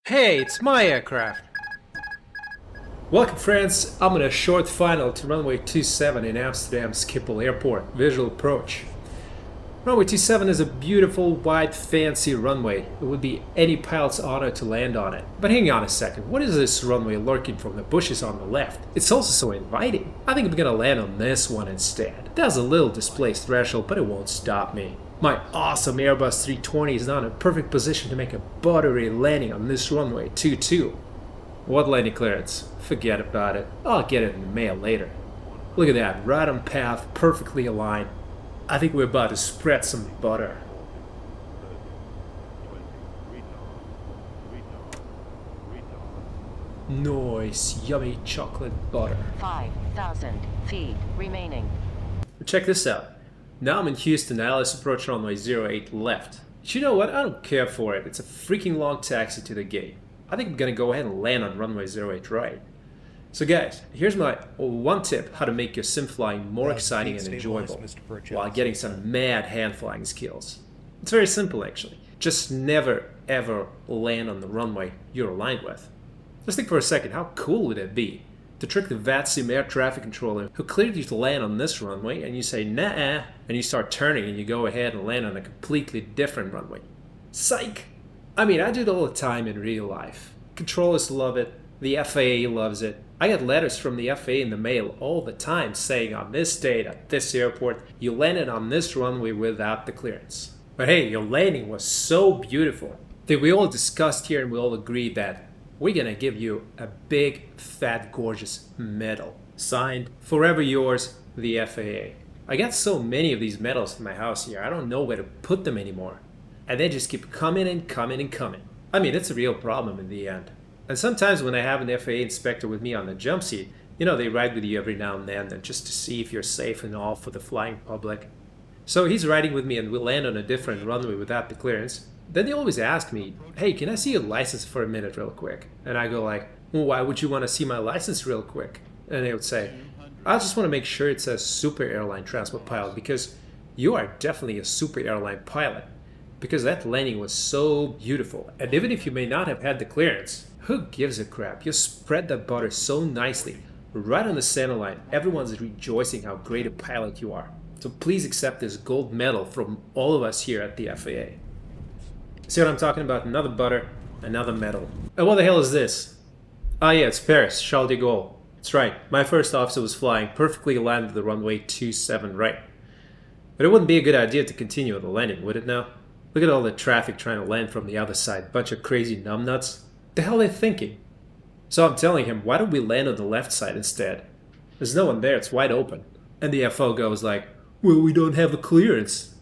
Hey, it's my aircraft! Welcome friends, I'm on a short final to runway 27 in Amsterdam Schiphol Airport, visual approach. Runway 27 is a beautiful, wide, fancy runway. It would be any pilot's honor to land on it. But hang on a second, what is this runway lurking from the bushes on the left? It's also so inviting. I think I'm gonna land on this one instead. It has a little displaced threshold, but it won't stop me. My awesome Airbus 320 is now in a perfect position to make a buttery landing on this runway 22. What landing clearance? Forget about it. I'll get it in the mail later. Look at that, right on path, perfectly aligned. I think we're about to spread some butter. Nice, yummy chocolate butter. 5,000 feet remaining. Check this out. Now I'm in Houston, ILS approach runway 08 left. But you know what? I don't care for it. It's a freaking long taxi to the gate. I think I'm gonna go ahead and land on runway 08 right. So guys, here's my one tip how to make your sim flying more exciting and enjoyable while getting some mad hand flying skills. It's very simple actually. Just never ever land on the runway you're aligned with. Just think for a second, how cool would it be to trick the VATSIM air traffic controller who cleared you to land on this runway and you say nah, and you start turning and you go ahead and land on a completely different runway. Psych! I mean, I do it all the time in real life. Controllers love it, the FAA loves it. I get letters from the FAA in the mail all the time saying on this date at this airport, you landed on this runway without the clearance. But hey, your landing was so beautiful that we all discussed here and we all agreed that we're gonna give you a big, fat, gorgeous medal. Signed, forever yours, the FAA. I got so many of these medals in my house here, I don't know where to put them anymore. And they just keep coming and coming and coming. I mean, it's a real problem in the end. And sometimes when I have an FAA inspector with me on the jump seat, you know, they ride with you every now and then just to see if you're safe and all for the flying public. So he's riding with me and we'll land on a different runway without the clearance. Then they always ask me, hey, can I see your license for a minute real quick? And I go like, well, why would you want to see my license real quick? And they would say, I just want to make sure it says Super Airline Transport Pilot because you are definitely a super airline pilot. Because that landing was so beautiful. And even if you may not have had the clearance, who gives a crap? You spread that butter so nicely. Right on the center line, everyone's rejoicing how great a pilot you are. So please accept this gold medal from all of us here at the FAA. See what I'm talking about? Another butter, another medal. And what the hell is this? Ah yeah, it's Paris, Charles de Gaulle. That's right, my first officer was flying perfectly aligned with the runway 27 right. But it wouldn't be a good idea to continue with the landing, would it now? Look at all the traffic trying to land from the other side. Bunch of crazy numbnuts. The hell are they thinking? So I'm telling him, why don't we land on the left side instead? There's no one there, it's wide open. And the FO goes like, well, we don't have a clearance.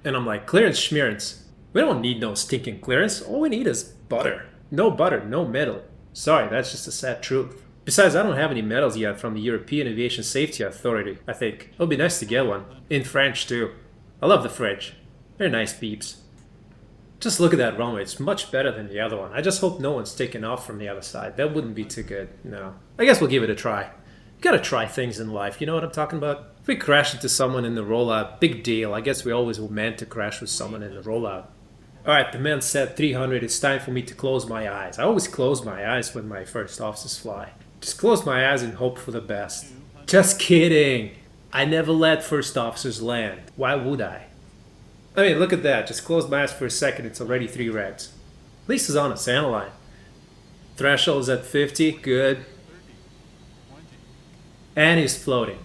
And I'm like, clearance schmearance. We don't need no stinking clearance. All we need is butter. No butter, no medal. Sorry, that's just a sad truth. Besides, I don't have any medals yet from the European Aviation Safety Authority, I think. It'll be nice to get one. In French, too. I love the French. They're nice peeps. Just look at that runway, it's much better than the other one. I just hope no one's taken off from the other side. That wouldn't be too good, no. I guess we'll give it a try. You gotta try things in life, you know what I'm talking about? If we crash into someone in the rollout, big deal. I guess we always were meant to crash with someone in the rollout. Alright, the man said 300, it's time for me to close my eyes. I always close my eyes when my first officers fly. Just close my eyes and hope for the best. Just kidding! I never let first officers land. Why would I? I mean, look at that. Just close my eyes for a second. It's already 3 reds. At least it's on a center line. Threshold is at 50. Good. And he's floating.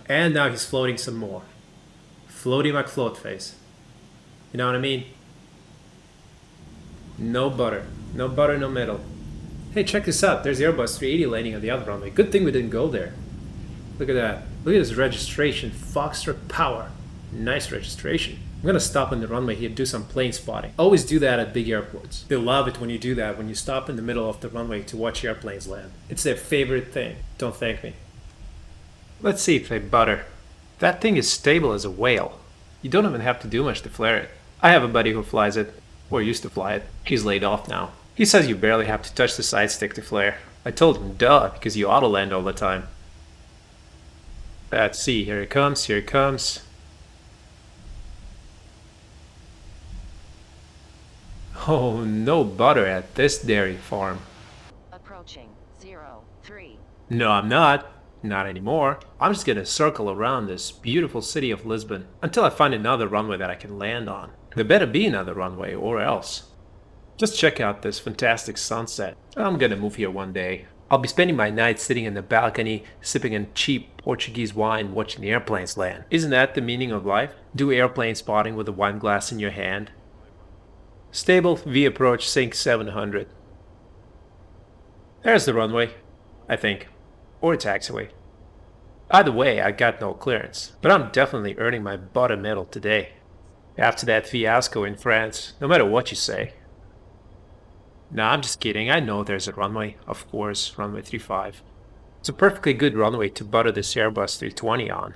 And now he's floating some more. Floaty McFloat face. You know what I mean? No butter. No butter, no metal. Hey, check this out. There's the Airbus 380 landing on the other runway. Good thing we didn't go there. Look at that. Look at his registration. Foxtrot Power. Nice registration. I'm gonna stop on the runway here and do some plane spotting. Always do that at big airports. They love it when you do that, when you stop in the middle of the runway to watch airplanes land. It's their favorite thing. Don't thank me. Let's see if they butter. That thing is stable as a whale. You don't even have to do much to flare it. I have a buddy who flies it, or used to fly it. He's laid off now. He says you barely have to touch the side stick to flare. I told him, duh, because you auto land all the time. Let's see, here it comes, here it comes. Oh, no butter at this dairy farm. Approaching 03. No, I'm not. Not anymore. I'm just gonna circle around this beautiful city of Lisbon until I find another runway that I can land on. There better be another runway, or else. Just check out this fantastic sunset. I'm gonna move here one day. I'll be spending my night sitting in the balcony, sipping a cheap Portuguese wine, watching the airplanes land. Isn't that the meaning of life? Do airplane spotting with a wine glass in your hand. Stable V approach sync 700. There's the runway, I think. Or a taxiway. Either way, I got no clearance, but I'm definitely earning my butter medal today. After that fiasco in France, no matter what you say. Nah, I'm just kidding. I know there's a runway, of course, runway 35. It's a perfectly good runway to butter this Airbus 320 on.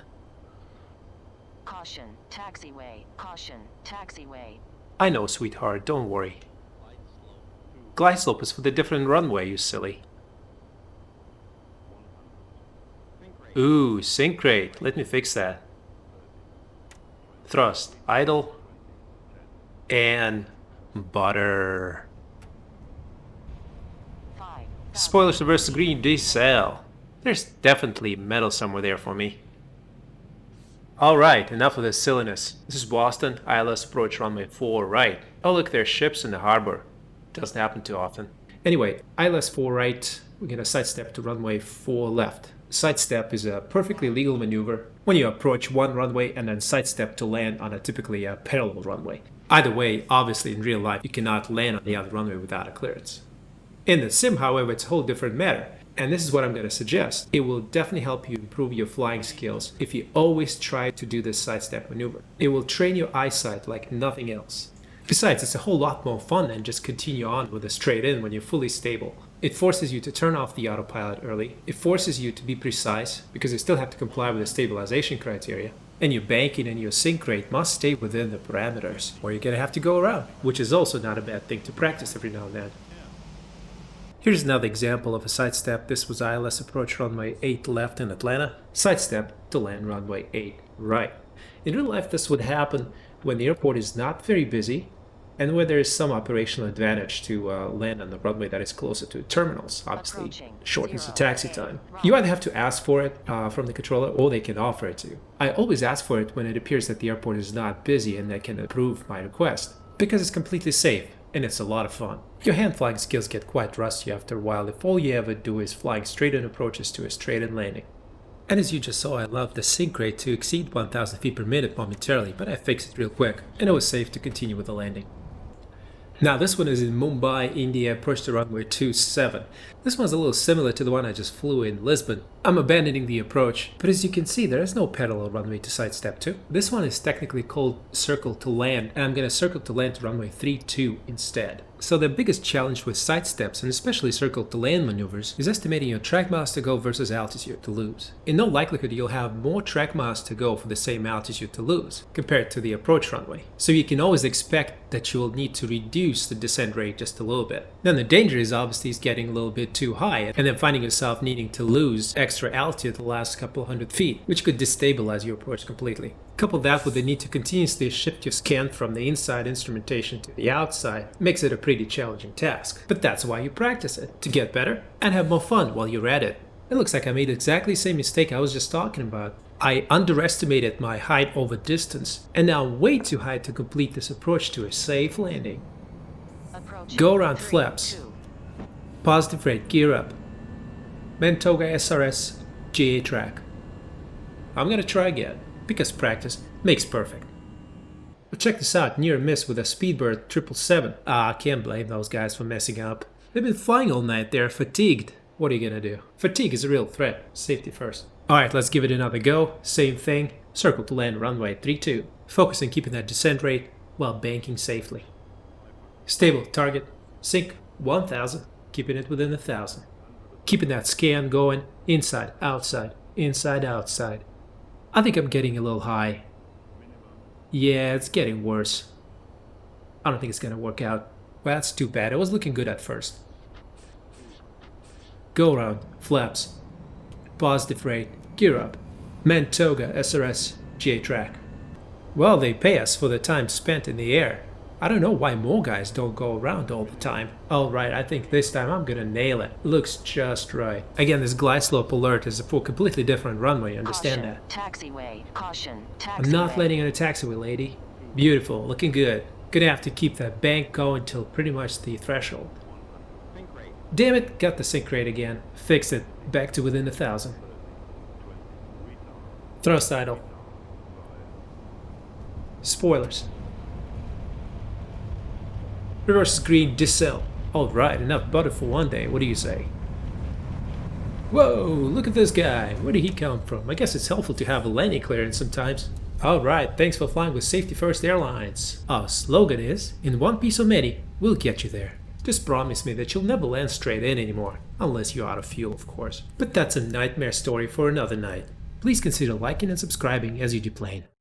Caution, taxiway. Caution, taxiway. I know, sweetheart, don't worry. Glide slope is for the different runway, you silly. Ooh, sync rate. Let me fix that. Thrust, idle, and butter. 5. Spoilers reverse green decel. There's definitely metal somewhere there for me. Alright, enough of this silliness. This is Boston, ILS approach runway 4 right. Oh look, there's ships in the harbor. Doesn't happen too often. Anyway, ILS 4 right, we're gonna sidestep to runway 4 left. Sidestep is a perfectly legal maneuver when you approach one runway and then sidestep to land on a typically parallel runway. Either way, obviously in real life you cannot land on the other runway without a clearance. In the sim, however, it's a whole different matter, and this is what I'm going to suggest. It will definitely help you improve your flying skills if you always try to do this sidestep maneuver. It will train your eyesight like nothing else. Besides, it's a whole lot more fun than just continue on with a straight in when you're fully stable. It forces you to turn off the autopilot early. It forces you to be precise because you still have to comply with the stabilization criteria. And your banking and your sync rate must stay within the parameters, or you're going to have to go around, which is also not a bad thing to practice every now and then. Here's another example of a sidestep. This was ILS approach runway 8 left in Atlanta. Sidestep to land runway 8 right. In real life, this would happen when the airport is not very busy and where there is some operational advantage to land on the runway that is closer to terminals. Obviously, shortens the taxi time. You either have to ask for it from the controller or they can offer it to you. I always ask for it when it appears that the airport is not busy and they can approve my request because it's completely safe and it's a lot of fun. Your hand flying skills get quite rusty after a while if all you ever do is flying straight in approaches to a straight in landing. And as you just saw, I allowed the sync rate to exceed 1000 feet per minute momentarily, but I fixed it real quick and it was safe to continue with the landing. Now this one is in Mumbai, India, approach to runway 27. This one's a little similar to the one I just flew in Lisbon. I'm abandoning the approach, but as you can see there is no parallel runway to sidestep to. This one is technically called circle to land, and I'm going to circle to land to runway 32 instead. So the biggest challenge with sidesteps, and especially circle to land maneuvers, is estimating your track miles to go versus altitude to lose. In no likelihood you'll have more track miles to go for the same altitude to lose, compared to the approach runway. So you can always expect that you will need to reduce the descent rate just a little bit. Then the danger is obviously getting a little bit too high, and then finding yourself needing to lose extra altitude the last couple hundred feet, which could destabilize your approach completely. Couple that with the need to continuously shift your scan from the inside instrumentation to the outside makes it a pretty challenging task. But that's why you practice it, to get better and have more fun while you're at it. It looks like I made exactly the same mistake I was just talking about. I underestimated my height over distance, and now I'm way too high to complete this approach to a safe landing. Go around flaps. Positive rate, gear up. Mantoga SRS, GA track. I'm gonna try again, because practice makes perfect. But check this out, near miss with a Speedbird 777. I can't blame those guys for messing up. They've been flying all night, they're fatigued. What are you gonna do? Fatigue is a real threat, safety first. Alright, let's give it another go. Same thing, circle to land runway 32. Focus on keeping that descent rate while banking safely. Stable target, sync 1000, keeping it within 1000. Keeping that scan going, inside, outside, inside, outside. I think I'm getting a little high. Yeah, it's getting worse. I don't think it's gonna work out. Well, that's too bad. It was looking good at first. Go around, flaps. Positive rate, gear up. Mantoga SRS, GA track. Well, they pay us for the time spent in the air. I don't know why more guys don't go around all the time. Alright, I think this time I'm gonna nail it. Looks just right. Again, this glide slope alert is for a completely different runway, understand Caution, that. taxiway. Caution, taxiway. I'm not landing on a taxiway, lady. Beautiful, looking good. Gonna have to keep that bank going till pretty much the threshold. Damn it, got the sync rate again. Fixed it, back to within 1,000. Thrust idle. Spoilers. Reverse green decel. Alright, enough butter for one day, what do you say? Whoa, look at this guy. Where did he come from? I guess it's helpful to have a landing clearance sometimes. Alright, thanks for flying with Safety First Airlines. Our slogan is, in one piece of many, we'll get you there. Just promise me that you'll never land straight in anymore, unless you're out of fuel, of course. But that's a nightmare story for another night. Please consider liking and subscribing as you deplane.